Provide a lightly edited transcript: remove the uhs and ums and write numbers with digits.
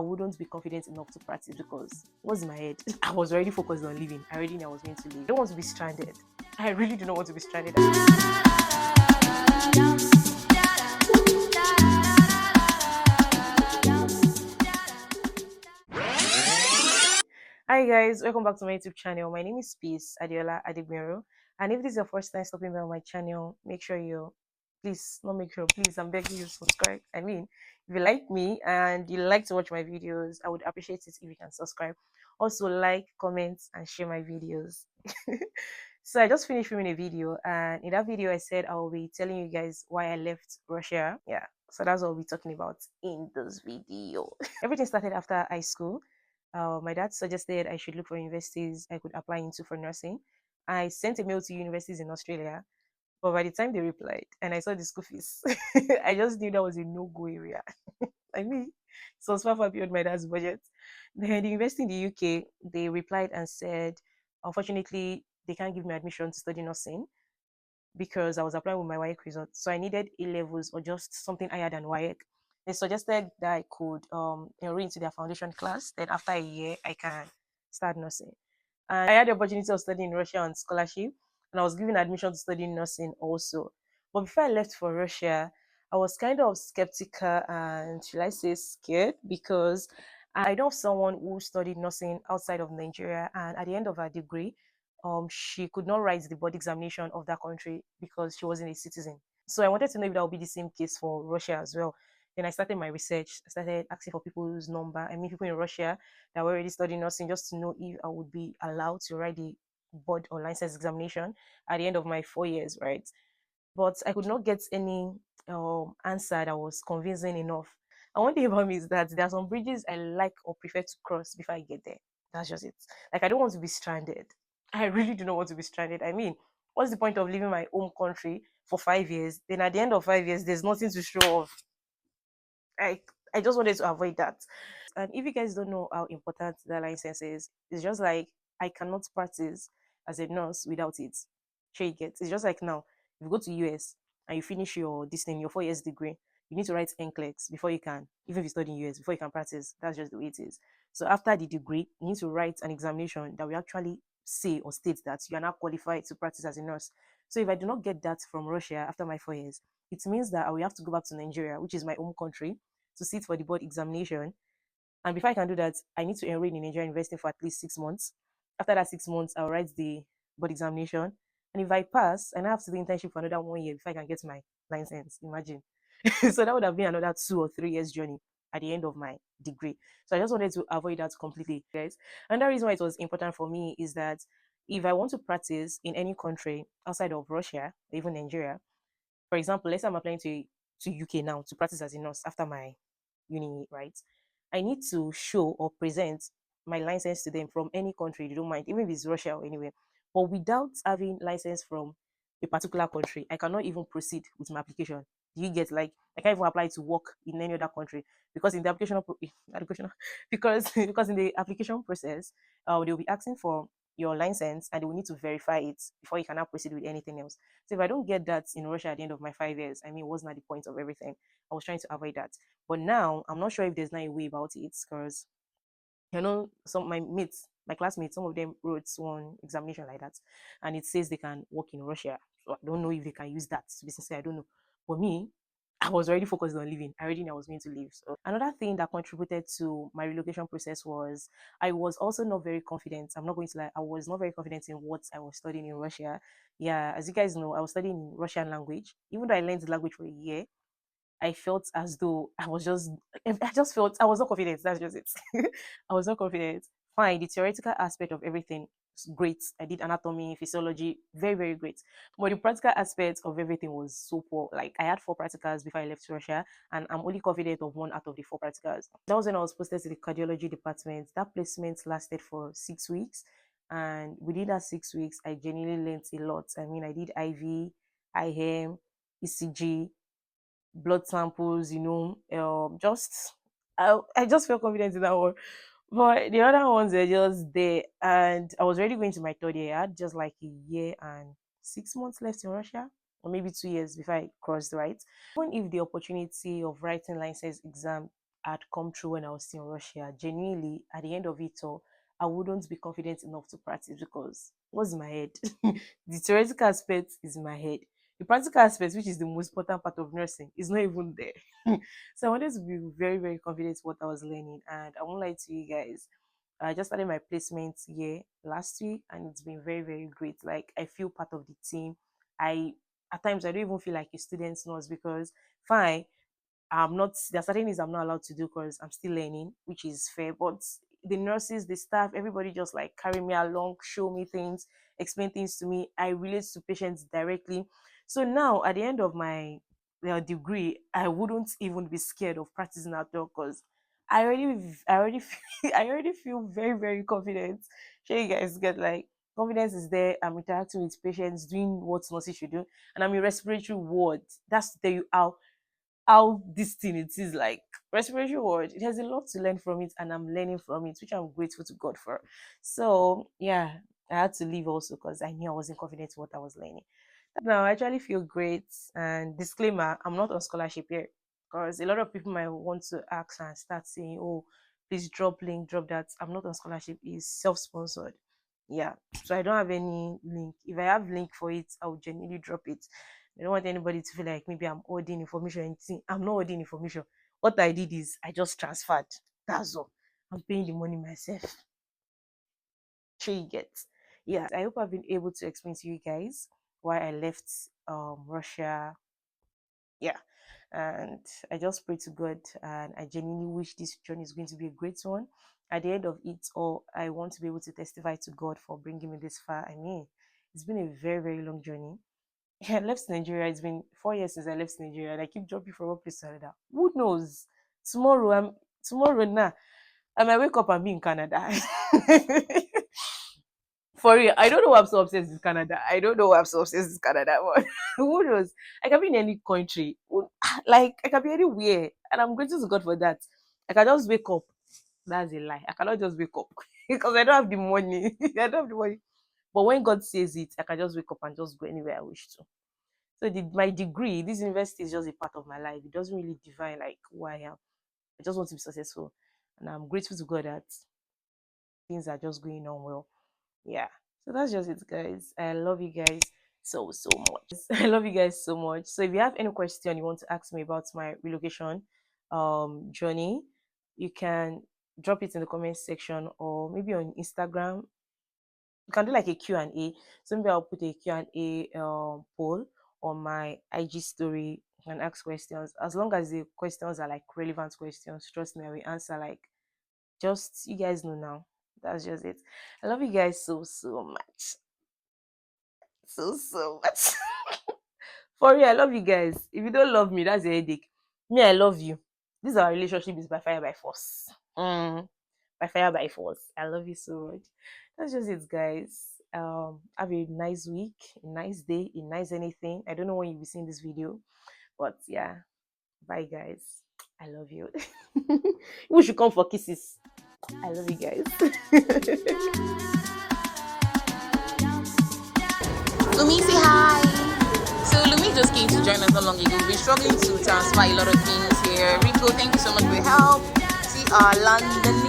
I wouldn't be confident enough to practice because what's in my head? I was already focused on leaving. I already knew I was going to leave. I don't want to be stranded. I really do not want to be stranded. Hi guys, welcome back to my YouTube channel. My name is Peace Adiola Adegbero, and if this is your first time stopping by on my channel, make sure you please, I'm begging you to subscribe. I mean, if you like me and you like to watch my videos, I would appreciate it if you can subscribe. Also, like, comment, and share my videos. So I just finished filming a video, and in that video, I said I will be telling you guys why I left Russia. Yeah, so that's what we'll be talking about in this video. Everything started after high school. My dad suggested I should look for universities I could apply into for nursing. I sent a mail to universities in Australia, but by the time they replied and I saw the school fees, I just knew that was a no-go area. I mean, so it was far beyond my dad's budget. Then the university in the UK, they replied and said, unfortunately, they can't give me admission to study nursing because I was applying with my WAEC results. So I needed A levels or just something higher than WAEC. They suggested that I could enroll into their foundation class. Then after a year, I can start nursing. And I had the opportunity of studying in Russia on scholarship, and I was given admission to study nursing also. But before I left for Russia, I was kind of skeptical and, should I say, scared because I know of someone who studied nursing outside of Nigeria, and at the end of her degree, she could not write the board examination of that country because she wasn't a citizen. So I wanted to know if that would be the same case for Russia as well. Then I started my research. I started asking for people's number. I mean, people in Russia that were already studying nursing just to know if I would be allowed to write the board or license examination at the end of my 4 years, right? But I could not get any answer that was convincing enough. And one thing about me is that there are some bridges I like or prefer to cross before I get there. That's just it. Like, I don't want to be stranded. I really do not want to be stranded. I mean, what's the point of leaving my home country for 5 years? Then at the end of 5 years, there's nothing to show off. I I just wanted to avoid that. And if you guys don't know how important that license is, it's just like I cannot practice as a nurse without it. Sure you get. It's just like now, if you go to US and you finish your this thing, your 4 years degree, you need to write NCLEX before you can, even if you study in US, before you can practice. That's just the way it is. So after the degree, you need to write an examination that will actually say or state that you are now qualified to practice as a nurse. So if I do not get that from Russia after my 4 years, it means that I will have to go back to Nigeria, which is my home country, to sit for the board examination. And before I can do that, I need to enroll in a Nigerian university for at least 6 months. After that 6 months, I'll write the board examination. And if I pass, and I have to do internship for another 1 year before I can get my license. Imagine. So that would have been another 2 or 3 years journey at the end of my degree. So I just wanted to avoid that completely, guys. Another reason why it was important for me is that if I want to practice in any country outside of Russia, or even Nigeria, for example, let's say I'm applying to UK now to practice as a nurse after my uni, right? I need to show or present my license to them from any country, they don't mind, even if it's Russia or anywhere. But without having license from a particular country, I cannot even proceed with my application. Do you get, like, I can't even apply to work in any other country because in the application because in the application process, they'll be asking for your license and they will need to verify it before you can now proceed with anything else. So if I don't get that in Russia at the end of my 5 years, I mean, wasn't that the point of everything? I was trying to avoid that. But now I'm not sure if there's not a way about it because some my mates, my classmates, some of them wrote one examination like that, and it says they can work in Russia. So I don't know if they can use that. To be sincere, I don't know. For me, I was already focused on leaving. I already knew I was going to leave. So another thing that contributed to my relocation process was I was also not very confident. I'm not going to lie, I was not very confident in what I was studying in Russia. Yeah, as you guys know, I was studying Russian language. Even though I learned the language for a year, I felt as though I just felt I was not confident. That's just it. I was not confident. Fine, the theoretical aspect of everything is great. I did anatomy, physiology, very, very great. But the practical aspect of everything was so poor. Like, I had 4 practicals before I left Russia, and I'm only confident of one out of the 4 practicals. That was when I was posted to the cardiology department. That placement lasted for 6 weeks. And within that 6 weeks, I genuinely learned a lot. I mean, I did IV, IM, ECG, blood samples, just I just felt confident in that one. But the other ones were just there, and I was already going to my third year. I had just like a year and 6 months left in Russia, or maybe 2 years before I crossed, right? Even if the opportunity of writing license exam had come true when I was still in Russia, genuinely, at the end of it all, I wouldn't be confident enough to practice because what's in my head? The theoretical aspect is in my head. The practical aspect, which is the most important part of nursing, is not even there. So I wanted to be very, very confident in what I was learning. And I won't lie to you guys. I just started my placement year last week and it's been very, very great. Like I feel part of the team. I at times I don't even feel like a student nurse because fine, I'm not, there are certain things I'm not allowed to do because I'm still learning, which is fair. But the nurses, the staff, everybody just like carry me along, show me things, explain things to me. I relate to patients directly. So now at the end of my degree, I wouldn't even be scared of practicing at all because I already feel, I already feel very, very confident. Sure, you guys get like confidence is there. I'm interacting with patients, doing what nurses should do, and I'm in respiratory ward. That's to tell you how this thing it is like respiratory ward. It has a lot to learn from it, and I'm learning from it, which I'm grateful to God for. So yeah, I had to leave also because I knew I wasn't confident in what I was learning. Now I actually feel great. And disclaimer, I'm not on scholarship here because a lot of people might want to ask and start saying, "Oh, please drop link, drop that." I'm not on scholarship; it's self-sponsored. Yeah, so I don't have any link. If I have link for it, I will genuinely drop it. I don't want anybody to feel like maybe I'm holding information. Anything. I'm not holding information. What I did is I just transferred. That's all. I'm paying the money myself. Sure you get. Yeah, I hope I've been able to explain to you guys why I left Russia. Yeah, and I just pray to God and I genuinely wish this journey is going to be a great one. At the end of it all, I want to be able to testify to God for bringing me this far. I mean, it's been a very, very long journey. I left Nigeria. It's been 4 years since I left Nigeria, and I keep jumping from one place to another. Who knows? Tomorrow now. I might wake up and be in Canada. For real, I don't know why I'm so obsessed with Canada. I don't know why I'm so obsessed with Canada. But who knows? I can be in any country. Like I can be anywhere, and I'm grateful to God for that. I can just wake up. That's a lie. I cannot just wake up because I don't have the money. I don't have the money. But when God says it, I can just wake up and just go anywhere I wish to. So my degree, this university is just a part of my life. It doesn't really define like who I am. I just want to be successful, and I'm grateful to God that things are just going on well. Yeah. So that's just it, guys. I love you guys so much. I love you guys so much. So if you have any question you want to ask me about my relocation journey, you can drop it in the comment section or maybe on Instagram. You can do like a Q&A. So maybe I'll put a Q&A poll on my IG story and ask questions. As long as the questions are like relevant questions, trust me, I will answer. Like, just you guys know now. That's just it. I love you guys so much. So much. For real, I love you guys. If you don't love me, that's a headache. Me, I love you. This our relationship is by fire by force. By fire by force. I love you so much. That's just it, guys. Have a nice week, a nice day, a nice anything. I don't know when you'll be seeing this video, but yeah. Bye, guys. I love you. We should come for kisses. I love you guys. Lumi, say hi. So Lumi just came to join us not long ago. We're struggling to transfer a lot of things here. Rico, thank you so much for your help. See our London